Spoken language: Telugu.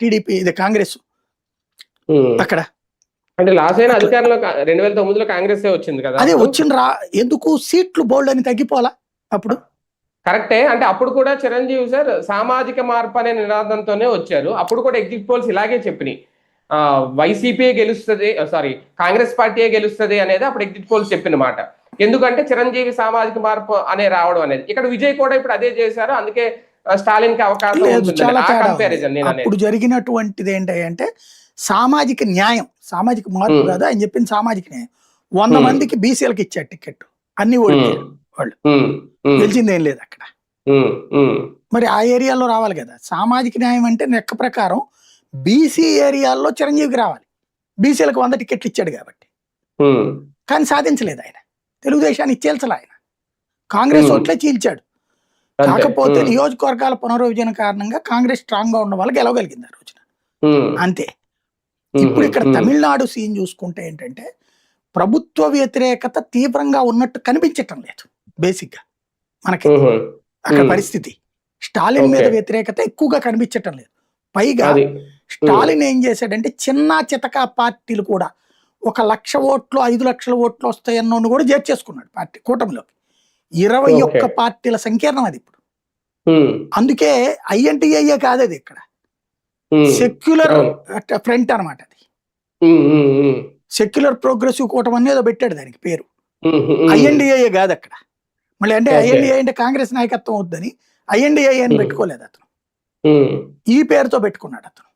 టీడీపీ ఇది కాంగ్రెస్ అక్కడ. అంటే లాస్ట్ అయిన అధికారంలో 2009లో కాంగ్రెస్ వచ్చింది కదా, అదే వచ్చిండ్రా, ఎందుకు సీట్లు బోల్డ్ అని తగ్గిపోవాలా అప్పుడు. కరెక్టే. అంటే అప్పుడు కూడా చిరంజీవి సార్ సామాజిక మార్పు అనే నినాదంతోనే వచ్చారు. అప్పుడు కూడా ఎగ్జిట్ పోల్స్ ఇలాగే చెప్పినాయి, వైసీపీ గెలుస్తుంది, సారీ కాంగ్రెస్ పార్టీయే గెలుస్తుంది అనేది అప్పుడు ఎగ్జిట్ పోల్స్ చెప్పిన మాట. ఎందుకంటే చిరంజీవి సామాజిక మార్పు అనే రావడం అనేది. ఇక్కడ విజయ్ కూడా ఇప్పుడు అదే చేశారు, అందుకే స్టాలిన్ కి అవకాశం ఉంటుంది. అప్పుడు జరిగినటువంటిది ఏంటంటే సామాజిక న్యాయం, సామాజిక మార్పు కాదు ఆయన చెప్పింది సామాజిక న్యాయం. 100 మందికి బీసీలకు ఇచ్చారు టికెట్, అన్ని ఓడిపోయారు వాళ్ళు, గెలిచిందేం లేదు అక్కడ. మరి ఆ ఏరియాలో రావాలి కదా సామాజిక న్యాయం అంటే. లెక్క ప్రకారం బీసీ ఏరియాల్లో చిరంజీవికి రావాలి, బీసీలకు 100 టికెట్లు ఇచ్చాడు కాబట్టి. కానీ సాధించలేదు ఆయన, తెలుగుదేశాన్ని ఇచ్చేల్చలే ఆయన, కాంగ్రెస్ ఓట్లే చీల్చాడు. కాకపోతే నియోజకవర్గాల పునర్విభజన కారణంగా కాంగ్రెస్ స్ట్రాంగ్ గా ఉన్న వాళ్ళకి గెలవగలిగింది ఆ రోజున, అంతే. ఇప్పుడు ఇక్కడ తమిళనాడు సీన్ చూసుకుంటే ఏంటంటే ప్రభుత్వ వ్యతిరేకత తీవ్రంగా ఉన్నట్టు కనిపించటం లేదు బేసిక్ గా మనకి అక్కడ పరిస్థితి. స్టాలిన్ మీద వ్యతిరేకత ఎక్కువగా కనిపించటం లేదు. పైగా స్టాలిన్ ఏం చేశాడంటే చిన్న చితకా పార్టీలు కూడా 1,00,000 ఓట్లు 5 లక్షల ఓట్లు వస్తాయన్నోని కూడా చేర్చేసుకున్నాడు పార్టీ కూటమిలోకి. 21 పార్టీల సంకీర్ణం అది ఇప్పుడు. అందుకే ఐఎన్టీఏ కాదు అది, ఇక్కడ సెక్యులర్ ఫ్రంట్ అనమాట అది. సెక్యులర్ ప్రోగ్రెసివ్ కూటమి అనేది పెట్టాడు దానికి పేరు, ఐఎన్డిఏ కాదు అక్కడ. మళ్ళీ అంటే ఐఎన్డిఏ అంటే కాంగ్రెస్ నాయకత్వం వద్దని ఐఎన్డిఏ అని పెట్టుకోలేదు అతను, ఈ పేరుతో పెట్టుకున్నాడు అతను.